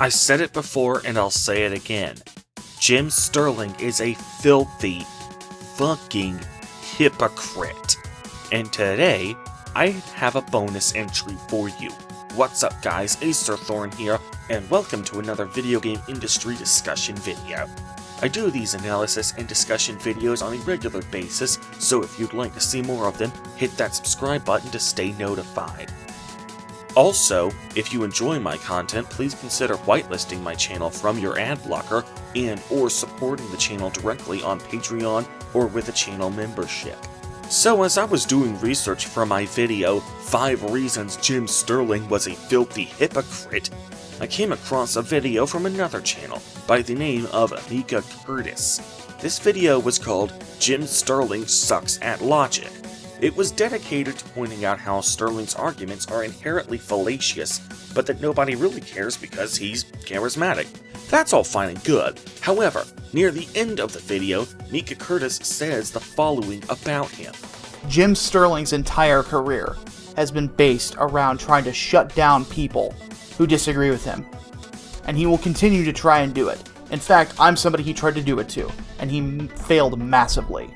I said it before and I'll say it again. Jim Sterling is a filthy, fucking hypocrite. And today, I have a bonus entry for you. What's up guys, Acerthorn here, and welcome to another video game industry discussion video. I do these analysis and discussion videos on a regular basis, so if you'd like to see more of them, hit that subscribe button to stay notified. Also, if you enjoy my content, please consider whitelisting my channel from your ad blocker and or supporting the channel directly on Patreon or with a channel membership. So as I was doing research for my video, 5 Reasons Jim Sterling Was a Filthy Hypocrite, I came across a video from another channel by the name of Mika Curtis. This video was called Jim Sterling Sucks at Logic. It was dedicated to pointing out how Sterling's arguments are inherently fallacious, but that nobody really cares because he's charismatic. That's all fine and good. However, near the end of the video, Mika Curtis says the following about him. Jim Sterling's entire career has been based around trying to shut down people who disagree with him. And he will continue to try and do it. In fact, I'm somebody he tried to do it to, and he failed massively.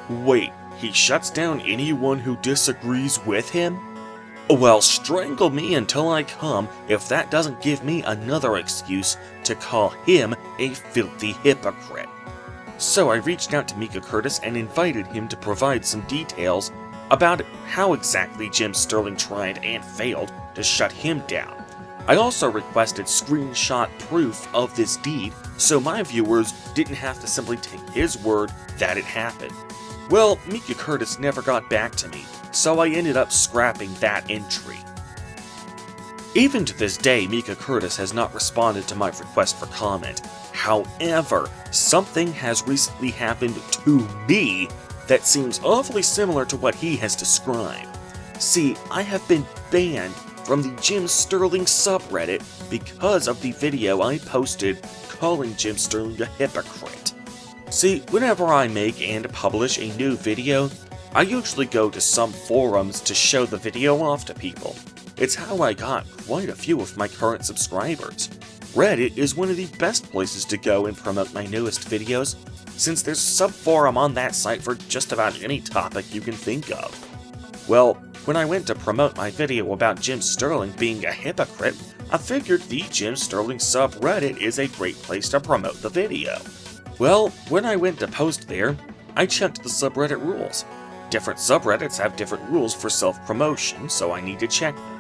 Wait. He shuts down anyone who disagrees with him? Well, strangle me until I come if that doesn't give me another excuse to call him a filthy hypocrite. So I reached out to Mika Curtis and invited him to provide some details about how exactly Jim Sterling tried and failed to shut him down. I also requested screenshot proof of this deed so my viewers didn't have to simply take his word that it happened. Well, Mika Curtis never got back to me, so I ended up scrapping that entry. Even to this day, Mika Curtis has not responded to my request for comment. However, something has recently happened to me that seems awfully similar to what he has described. See, I have been banned from the Jim Sterling subreddit because of the video I posted calling Jim Sterling a hypocrite. See, whenever I make and publish a new video, I usually go to some forums to show the video off to people. It's how I got quite a few of my current subscribers. Reddit is one of the best places to go and promote my newest videos, since there's a sub-forum on that site for just about any topic you can think of. Well, when I went to promote my video about Jim Sterling being a hypocrite, I figured the Jim Sterling subreddit is a great place to promote the video. Well, when I went to post there, I checked the subreddit rules. Different subreddits have different rules for self-promotion, so I need to check them.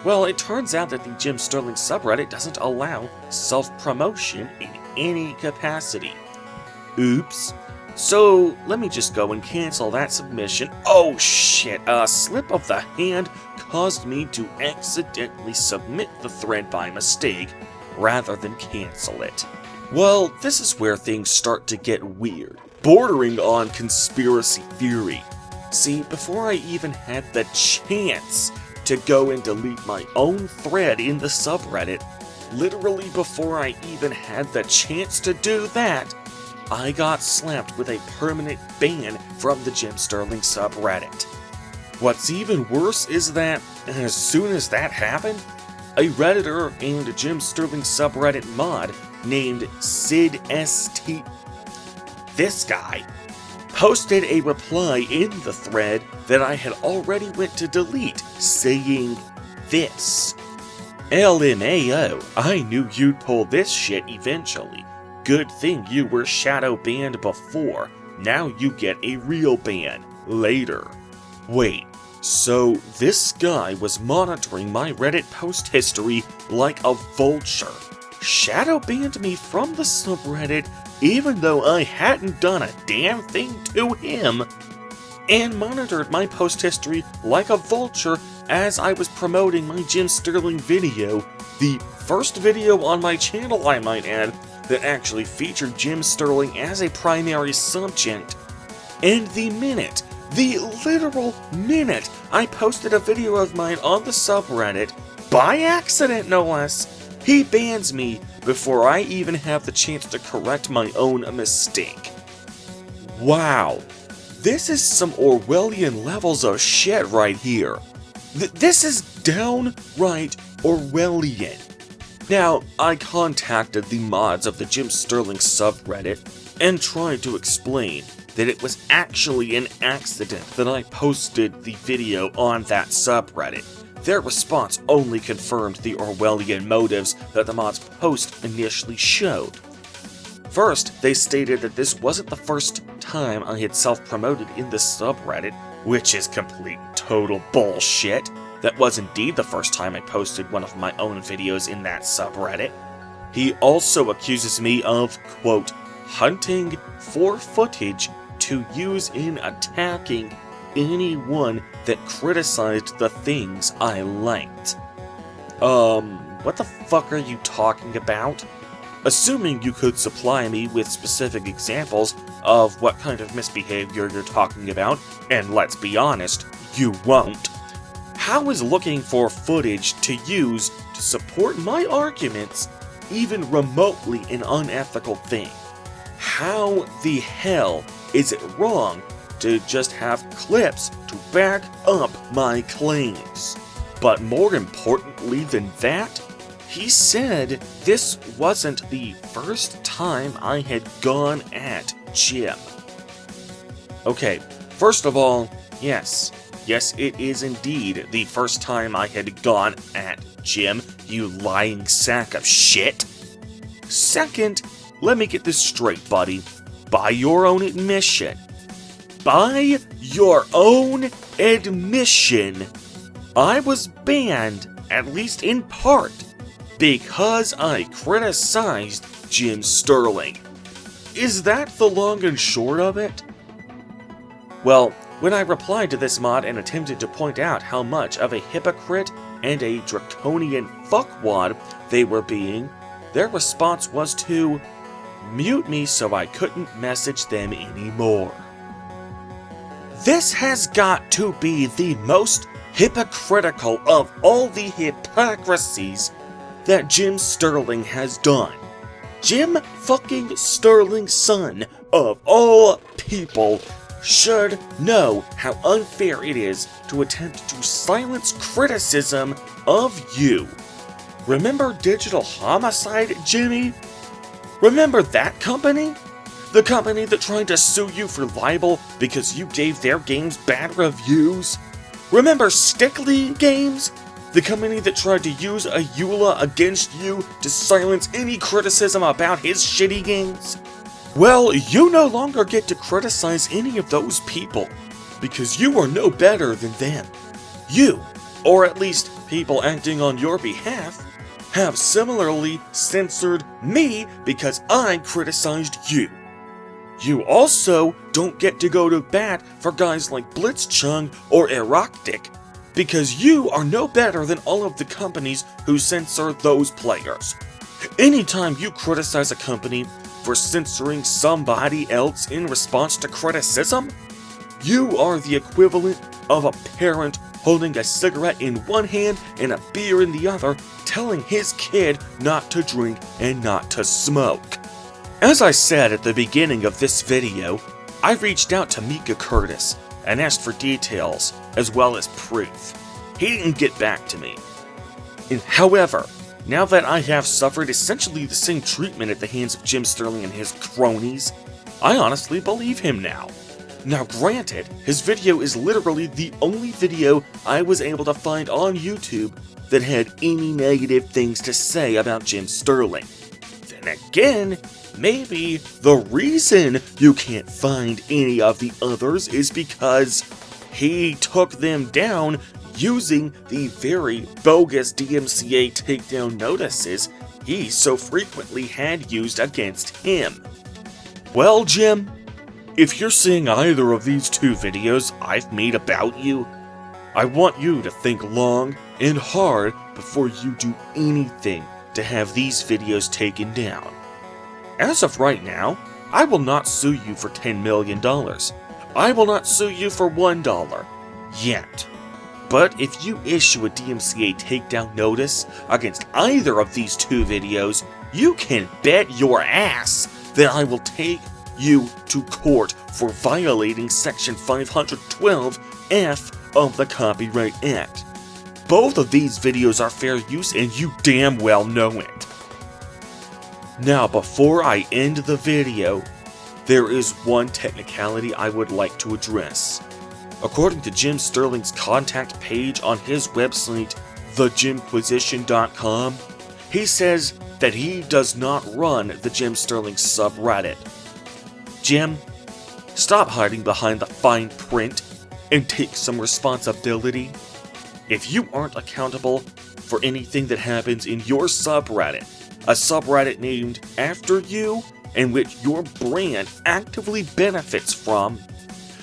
Well, it turns out that the Jim Sterling subreddit doesn't allow self-promotion in any capacity. Oops. So, let me just go and cancel that submission. Oh shit, a slip of the hand caused me to accidentally submit the thread by mistake, rather than cancel it. Well, this is where things start to get weird, bordering on conspiracy theory. See, before I even had the chance to go and delete my own thread in the subreddit, literally before I even had the chance to do that, I got slapped with a permanent ban from the Jim Sterling subreddit. What's even worse is that, as soon as that happened, a Redditor and a Jim Sterling subreddit mod named SidST. This guy posted a reply in the thread that I had already went to delete, saying this: LMAO, I knew you'd pull this shit eventually. Good thing you were shadow banned before. Now you get a real ban later. Wait, so this guy was monitoring my Reddit post history like a vulture. Shadow banned me from the subreddit even though I hadn't done a damn thing to him, and monitored my post history like a vulture as I was promoting my Jim Sterling video, the first video on my channel, I might add, that actually featured Jim Sterling as a primary subject. And the literal minute I posted a video of mine on the subreddit, by accident no less, he bans me before I even have the chance to correct my own mistake. Wow, this is some Orwellian levels of shit right here. This is downright Orwellian. Now, I contacted the mods of the Jim Sterling subreddit and tried to explain that it was actually an accident that I posted the video on that subreddit. Their response only confirmed the Orwellian motives that the mod's post initially showed. First, they stated that this wasn't the first time I had self-promoted in the subreddit, which is complete total bullshit. That was indeed the first time I posted one of my own videos in that subreddit. He also accuses me of, quote, hunting for footage to use in attacking anyone that criticized the things I liked. What the fuck are you talking about? Assuming you could supply me with specific examples of what kind of misbehavior you're talking about, and let's be honest, you won't. How is looking for footage to use to support my arguments even remotely an unethical thing? How the hell is it wrong to just have clips to back up my claims? But more importantly than that, he said this wasn't the first time I had gone at Jim. Okay, first of all, yes, it is indeed the first time I had gone at Jim, you lying sack of shit. Second, let me get this straight, buddy. By your own admission, I was banned, at least in part, because I criticized Jim Sterling. Is that the long and short of it? Well, when I replied to this mod and attempted to point out how much of a hypocrite and a draconian fuckwad they were being, their response was to mute me so I couldn't message them anymore. This has got to be the most hypocritical of all the hypocrisies that Jim Sterling has done. Jim fucking Sterling's son, of all people, should know how unfair it is to attempt to silence criticism of you. Remember Digital Homicide, Jimmy? Remember that company? The company that tried to sue you for libel because you gave their games bad reviews? Remember Stickly Games? The company that tried to use a EULA against you to silence any criticism about his shitty games? Well, you no longer get to criticize any of those people, because you are no better than them. You, or at least people acting on your behalf, have similarly censored me because I criticized you. You also don't get to go to bat for guys like Blitzchung or Eroctic, because you are no better than all of the companies who censor those players. Anytime you criticize a company for censoring somebody else in response to criticism, you are the equivalent of a parent holding a cigarette in one hand and a beer in the other, telling his kid not to drink and not to smoke. As I said at the beginning of this video, I reached out to Mika Curtis and asked for details as well as proof. He didn't get back to me. However, now that I have suffered essentially the same treatment at the hands of Jim Sterling and his cronies, I honestly believe him now. Now granted, his video is literally the only video I was able to find on YouTube that had any negative things to say about Jim Sterling. Then again, maybe the reason you can't find any of the others is because he took them down using the very bogus DMCA takedown notices he so frequently had used against him. Well, Jim, if you're seeing either of these two videos I've made about you, I want you to think long and hard before you do anything to have these videos taken down. As of right now, I will not sue you for $10 million. I will not sue you for $1. Yet. But if you issue a DMCA takedown notice against either of these two videos, you can bet your ass that I will take you to court for violating Section 512F of the Copyright Act. Both of these videos are fair use and you damn well know it. Now, before I end the video, there is one technicality I would like to address. According to Jim Sterling's contact page on his website, thejimquisition.com, he says that he does not run the Jim Sterling subreddit. Jim, stop hiding behind the fine print and take some responsibility. If you aren't accountable for anything that happens in your subreddit, a subreddit named after you and which your brand actively benefits from,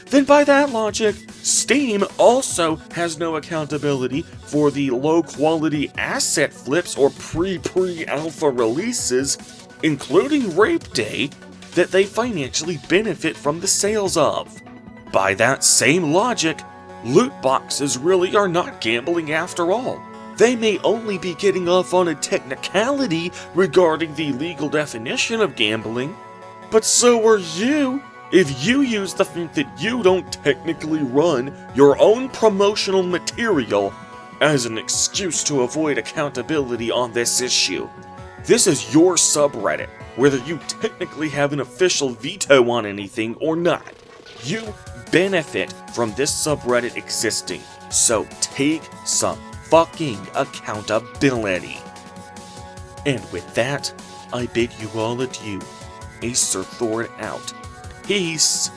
then by that logic, Steam also has no accountability for the low-quality asset flips or pre-alpha releases, including Rape Day, that they financially benefit from the sales of. By that same logic, loot boxes really are not gambling after all. They may only be getting off on a technicality regarding the legal definition of gambling, but so are you if you use the fact that you don't technically run your own promotional material as an excuse to avoid accountability on this issue. This is your subreddit, whether you technically have an official veto on anything or not. You benefit from this subreddit existing, so take some fucking accountability. And with that, I bid you all adieu. Censored out. Peace.